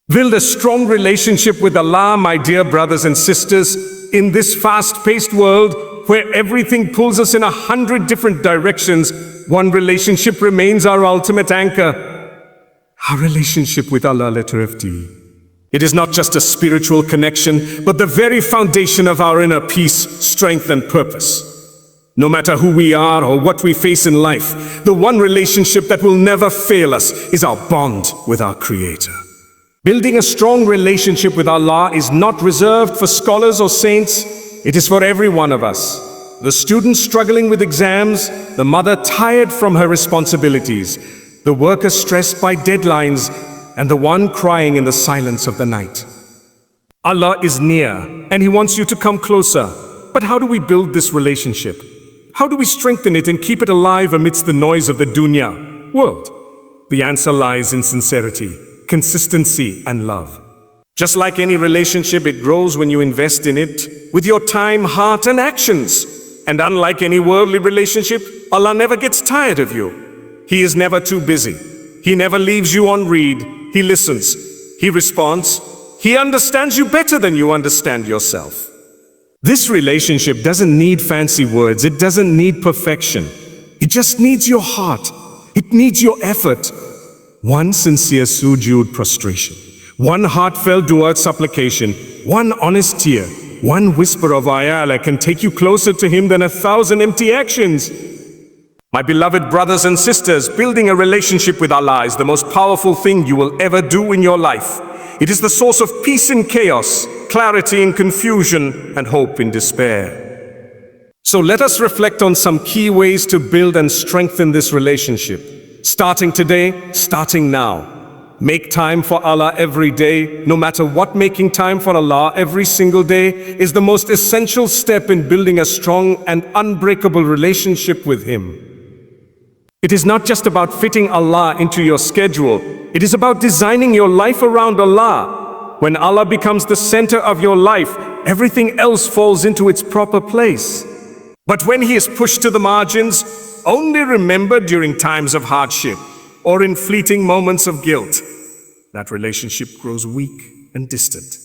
Build a strong relationship with Allah, my dear brothers and sisters, in this fast-paced world where everything pulls us in 100 different directions. One relationship remains our ultimate anchor. Our relationship with Allah, letter FD. It is not just a spiritual connection, but the very foundation of our inner peace, strength, and purpose. No matter who we are or what we face in life, the one relationship that will never fail us is our bond with our Creator. Building a strong relationship with Allah is not reserved for scholars or saints. It is for every one of us. The student struggling with exams, the mother tired from her responsibilities, the worker stressed by deadlines, and the one crying in the silence of the night. Allah is near, and He wants you to come closer. But how do we build this relationship? How do we strengthen it and keep it alive amidst the noise of the dunya world? The answer lies in sincerity, consistency, and love. Just like any relationship, it grows when you invest in it with your time, heart, and actions. And unlike any worldly relationship, Allah never gets tired of you. He is never too busy. He never leaves you on read. He listens. He responds. He understands you better than you understand yourself. This relationship doesn't need fancy words. It doesn't need perfection. It just needs your heart. It needs your effort. One sincere sujood prostration, one heartfelt dua supplication, one honest tear, one whisper of ayala can take you closer to Him than 1,000 empty actions. My beloved brothers and sisters, building a relationship with Allah is the most powerful thing you will ever do in your life. It is the source of peace in chaos, clarity in confusion, and hope in despair. So let us reflect on some key ways to build and strengthen this relationship. Starting today, starting now. Make time for Allah every day. No matter what, making time for Allah every single day is the most essential step in building a strong and unbreakable relationship with Him. It is not just about fitting Allah into your schedule. It is about designing your life around Allah. When Allah becomes the center of your life, everything else falls into its proper place. But when He is pushed to the margins, only remembered during times of hardship or in fleeting moments of guilt, that relationship grows weak and distant.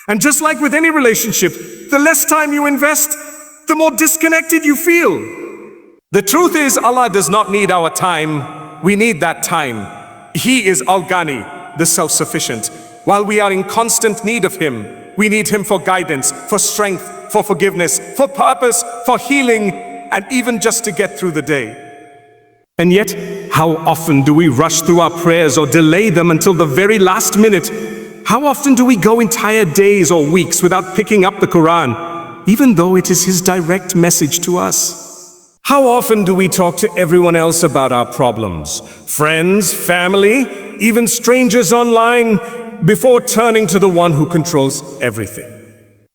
And just like with any relationship, the less time you invest, the more disconnected you feel. The truth is, Allah does not need our time. We need that time. He is Al-Ghani, the self-sufficient. While we are in constant need of Him, we need Him for guidance, for strength, for forgiveness, for purpose, for healing, and even just to get through the day. And yet, how often do we rush through our prayers or delay them until the very last minute? How often do we go entire days or weeks without picking up the Quran, even though it is His direct message to us? How often do we talk to everyone else about our problems? Friends, family, even strangers online, before turning to the one who controls everything.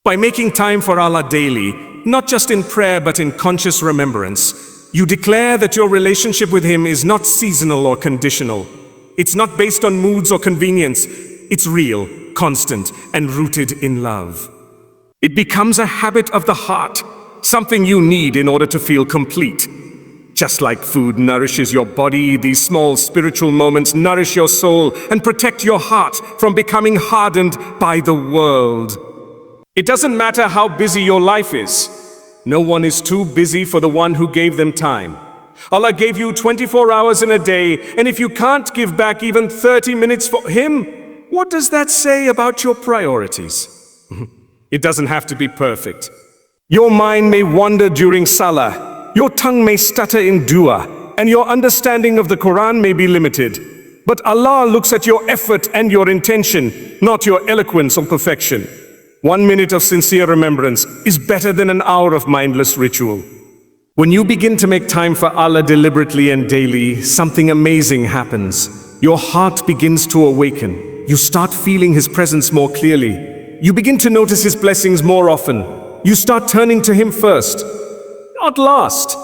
By making time for Allah daily, not just in prayer but in conscious remembrance, you declare that your relationship with Him is not seasonal or conditional. It's not based on moods or convenience. It's real, constant, and rooted in love. It becomes a habit of the heart, something you need in order to feel complete. Just like food nourishes your body, these small spiritual moments nourish your soul and protect your heart from becoming hardened by the world. It doesn't matter how busy your life is. No one is too busy for the one who gave them time. Allah gave you 24 hours in a day, and if you can't give back even 30 minutes for Him, what does that say about your priorities? It doesn't have to be perfect. Your mind may wander during salah, your tongue may stutter in dua, and your understanding of the Quran may be limited. But Allah looks at your effort and your intention, not your eloquence or perfection. 1 minute of sincere remembrance is better than an hour of mindless ritual. When you begin to make time for Allah deliberately and daily, something amazing happens. Your heart begins to awaken. You start feeling His presence more clearly. You begin to notice His blessings more often. You start turning to Him first, not last,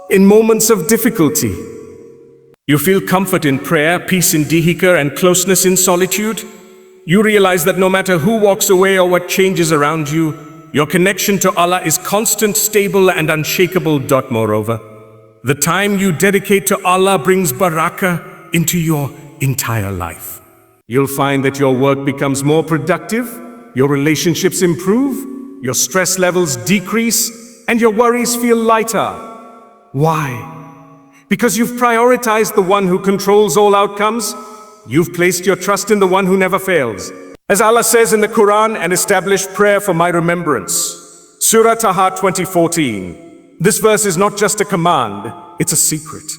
in moments of difficulty. You feel comfort in prayer, peace in dhikr, and closeness in solitude. You realize that no matter who walks away or what changes around you, your connection to Allah is constant, stable, and unshakable. Moreover, the time you dedicate to Allah brings barakah into your entire life. You'll find that your work becomes more productive, your relationships improve, your stress levels decrease, and your worries feel lighter. Why? Because you've prioritized the one who controls all outcomes. You've placed your trust in the one who never fails. As Allah says in the Quran, and established prayer for my remembrance. Surah Taha 20:14. This verse is not just a command, it's a secret.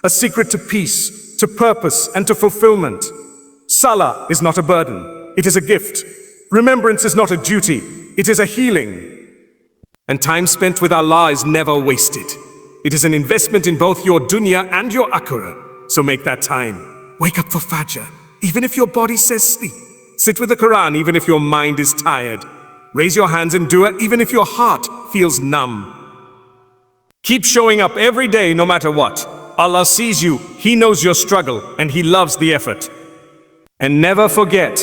A secret to peace, to purpose, and to fulfillment. Salah is not a burden, it is a gift. Remembrance is not a duty, it is a healing. And time spent with Allah is never wasted. It is an investment in both your dunya and your akhirah. So make that time. Wake up for Fajr, even if your body says sleep. Sit with the Quran, even if your mind is tired. Raise your hands in dua, even if your heart feels numb. Keep showing up every day, no matter what. Allah sees you, He knows your struggle, and He loves the effort. And never forget,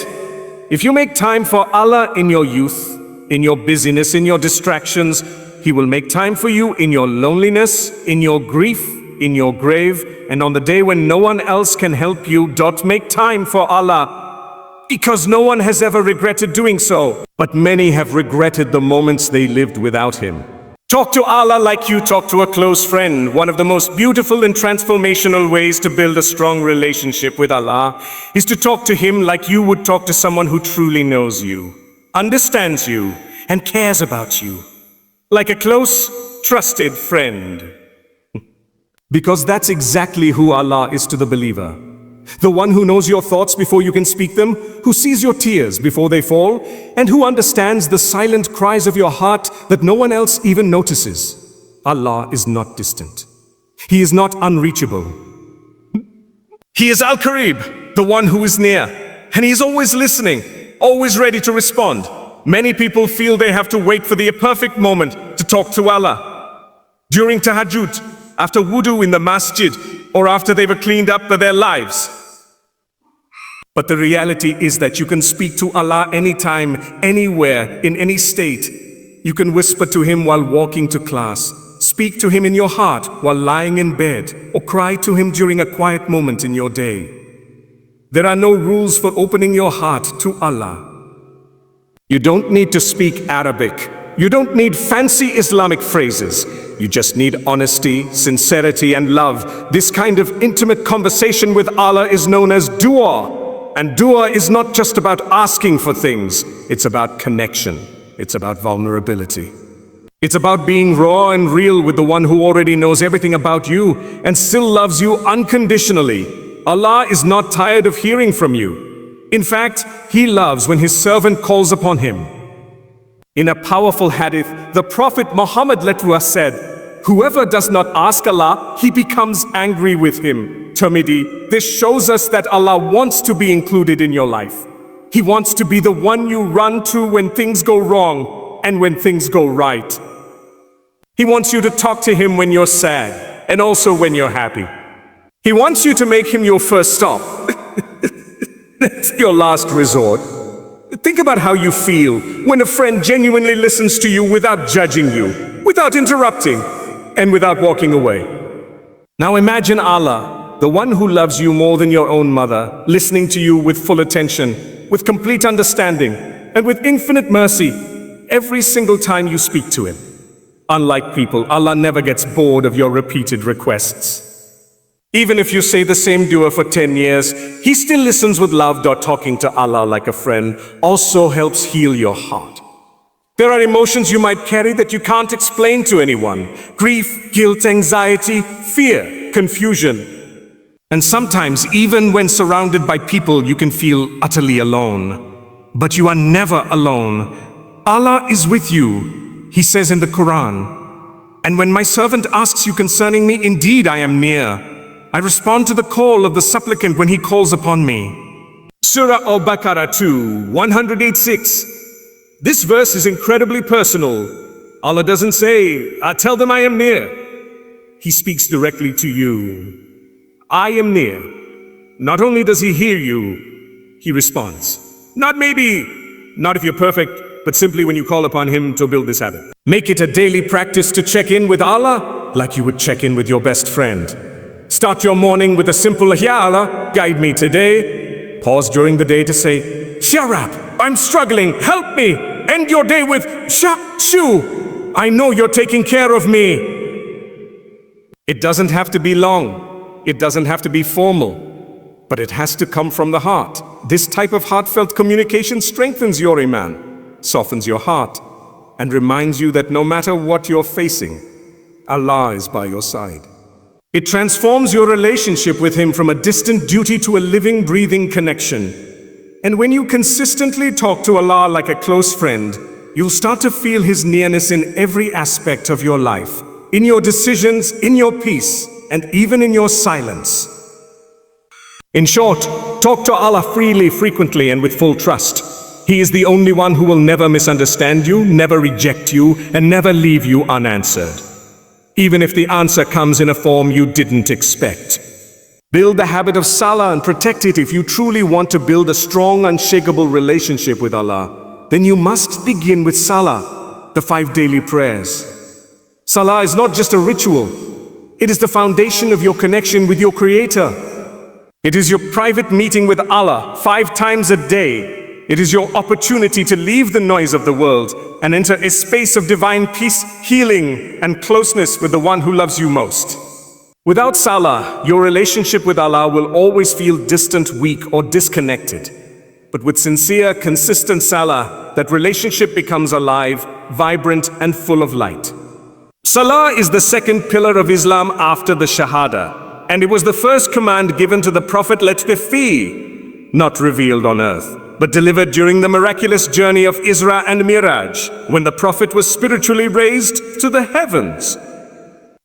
if you make time for Allah in your youth, in your busyness, in your distractions, He will make time for you in your loneliness, in your grief, in your grave, and on the day when no one else can help you. Make time for Allah, because no one has ever regretted doing so, but many have regretted the moments they lived without Him. Talk to Allah like you talk to a close friend. One of the most beautiful and transformational ways to build a strong relationship with Allah is to talk to Him like you would talk to someone who truly knows you, understands you, and cares about you. Like a close, trusted friend. Because that's exactly who Allah is to the believer. The one who knows your thoughts before you can speak them, who sees your tears before they fall, and who understands the silent cries of your heart that no one else even notices. Allah is not distant. He is not unreachable. He is Al-Qarib, the one who is near, and He is always listening, always ready to respond. Many people feel they have to wait for the perfect moment to talk to Allah. During tahajjud, after wudu in the masjid, or after they were cleaned up for their lives. But the reality is that you can speak to Allah anytime, anywhere, in any state. You can whisper to Him while walking to class, speak to Him in your heart while lying in bed, or cry to Him during a quiet moment in your day. There are no rules for opening your heart to Allah. You don't need to speak Arabic. You don't need fancy Islamic phrases. You just need honesty, sincerity, and love. This kind of intimate conversation with Allah is known as dua. And dua is not just about asking for things. It's about connection. It's about vulnerability. It's about being raw and real with the one who already knows everything about you and still loves you unconditionally. Allah is not tired of hearing from you. In fact, He loves when His servant calls upon Him. In a powerful hadith, the Prophet Muhammad said, "Whoever does not ask Allah, He becomes angry with him." Tirmidhi, this shows us that Allah wants to be included in your life. He wants to be the one you run to when things go wrong and when things go right. He wants you to talk to Him when you're sad and also when you're happy. He wants you to make Him your first stop. That's your last resort. Think about how you feel when a friend genuinely listens to you without judging you, without interrupting, and without walking away. Now imagine Allah, the one who loves you more than your own mother, listening to you with full attention, with complete understanding, and with infinite mercy every single time you speak to Him. Unlike people, Allah never gets bored of your repeated requests. Even if you say the same dua for 10 years, He still listens with love. Talking to Allah like a friend also helps heal your heart. There are emotions you might carry that you can't explain to anyone. Grief, guilt, anxiety, fear, confusion. And sometimes, even when surrounded by people, you can feel utterly alone. But you are never alone. Allah is with you. He says in the Quran, "And when my servant asks you concerning me, indeed I am near. I respond to the call of the supplicant when he calls upon me." Surah Al-Baqarah 2, 186. This verse is incredibly personal. Allah doesn't say, "Tell them I am near." He speaks directly to you. I am near. Not only does He hear you, He responds. Not maybe, not if you're perfect, but simply when you call upon Him to build this habit. Make it a daily practice to check in with Allah like you would check in with your best friend. Start your morning with a simple, "Ya Allah, guide me today." Pause during the day to say, Sharab, I'm struggling, help me. End your day with, Shu, I know you're taking care of me. It doesn't have to be long. It doesn't have to be formal. But it has to come from the heart. This type of heartfelt communication strengthens your Iman, softens your heart, and reminds you that no matter what you're facing, Allah is by your side. It transforms your relationship with Him from a distant duty to a living, breathing connection. And when you consistently talk to Allah like a close friend, you'll start to feel His nearness in every aspect of your life, in your decisions, in your peace, and even in your silence. In short, talk to Allah freely, frequently, and with full trust. He is the only one who will never misunderstand you, never reject you, and never leave you unanswered, even if the answer comes in a form you didn't expect. Build the habit of salah and protect it. If you truly want to build a strong, unshakable relationship with Allah, then you must begin with salah, the 5 daily prayers. Salah is not just a ritual. It is the foundation of your connection with your Creator. It is your private meeting with Allah 5 times a day. It is your opportunity to leave the noise of the world and enter a space of divine peace, healing, and closeness with the one who loves you most. Without salah, your relationship with Allah will always feel distant, weak, or disconnected. But with sincere, consistent salah, that relationship becomes alive, vibrant, and full of light. Salah is the second pillar of Islam after the Shahada, and it was the first command given to the Prophet, let be free, not revealed on earth, but delivered during the miraculous journey of Isra and Miraj, when the Prophet was spiritually raised to the heavens.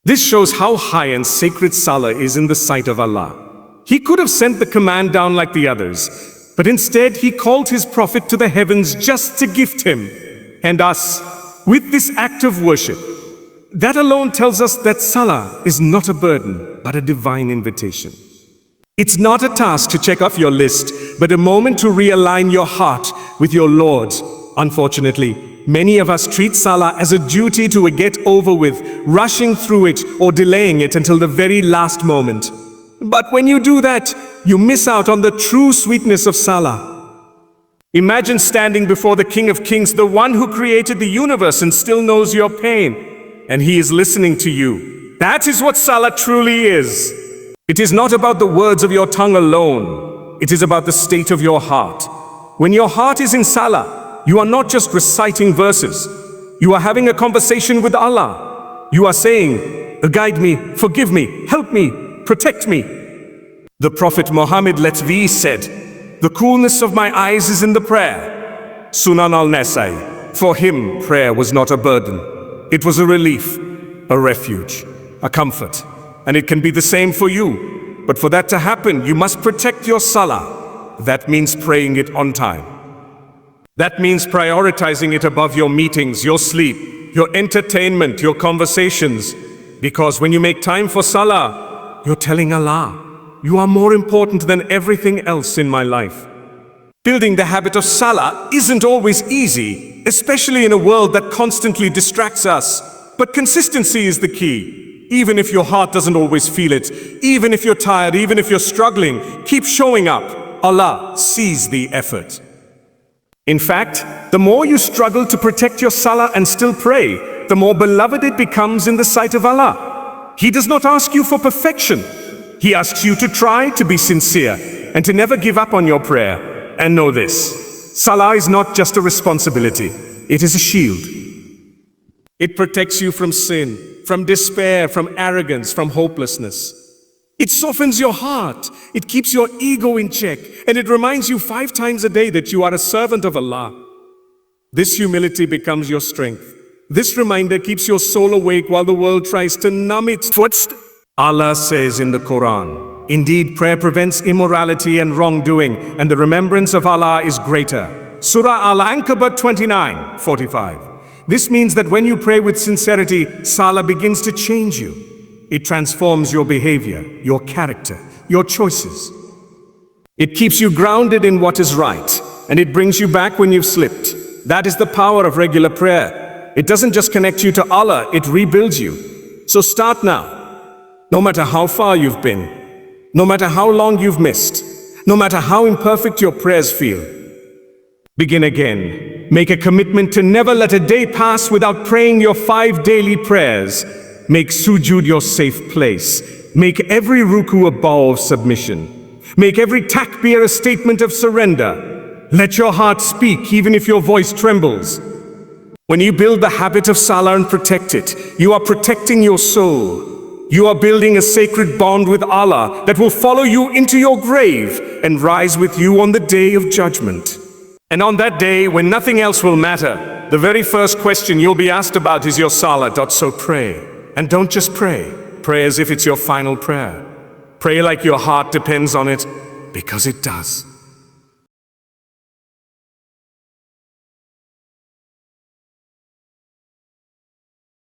This shows how high and sacred Salah is in the sight of Allah. He could have sent the command down like the others, but instead He called His Prophet to the heavens just to gift him and us with this act of worship. That alone tells us that Salah is not a burden, but a divine invitation. It's not a task to check off your list, but a moment to realign your heart with your Lord. Unfortunately, many of us treat Salah as a duty to get over with, rushing through it or delaying it until the very last moment. But when you do that, you miss out on the true sweetness of Salah. Imagine standing before the King of Kings, the one who created the universe and still knows your pain, and He is listening to you. That is what Salah truly is. It is not about the words of your tongue alone. It is about the state of your heart. When your heart is in Salah, you are not just reciting verses. You are having a conversation with Allah. You are saying, guide me, forgive me, help me, protect me. The Prophet Muhammad said, the coolness of my eyes is in the prayer. Sunan al-Nasai. For him, prayer was not a burden. It was a relief, a refuge, a comfort. And it can be the same for you. But for that to happen, you must protect your salah. That means praying it on time. That means prioritizing it above your meetings, your sleep, your entertainment, your conversations. Because when you make time for salah, you're telling Allah, you are more important than everything else in my life. Building the habit of salah isn't always easy, especially in a world that constantly distracts us. But consistency is the key. Even if your heart doesn't always feel it, even if you're tired, even if you're struggling, keep showing up. Allah sees the effort. In fact, the more you struggle to protect your salah and still pray, the more beloved it becomes in the sight of Allah. He does not ask you for perfection. He asks you to try to be sincere and to never give up on your prayer. And know this, salah is not just a responsibility, it is a shield. It protects you from sin, from despair, from arrogance, from hopelessness. It softens your heart, it keeps your ego in check, and it reminds you 5 times a day that you are a servant of Allah. This humility becomes your strength. This reminder keeps your soul awake while the world tries to numb its footsteps. Allah says in the Quran, indeed prayer prevents immorality and wrongdoing, and the remembrance of Allah is greater. Surah Al-Ankabut 29:45. This means that when you pray with sincerity, salah begins to change you. It transforms your behavior, your character, your choices. It keeps you grounded in what is right, and it brings you back when you've slipped. That is the power of regular prayer. It doesn't just connect you to Allah, it rebuilds you. So start now. No matter how far you've been, no matter how long you've missed, no matter how imperfect your prayers feel. Begin again. Make a commitment to never let a day pass without praying your 5 daily prayers. Make sujud your safe place. Make every ruku a bow of submission. Make every takbir a statement of surrender. Let your heart speak even if your voice trembles. When you build the habit of salah and protect it, you are protecting your soul. You are building a sacred bond with Allah that will follow you into your grave and rise with you on the day of judgment. And on that day, when nothing else will matter, the very first question you'll be asked about is your salah. So pray. And don't just pray. Pray as if it's your final prayer. Pray like your heart depends on it, because it does.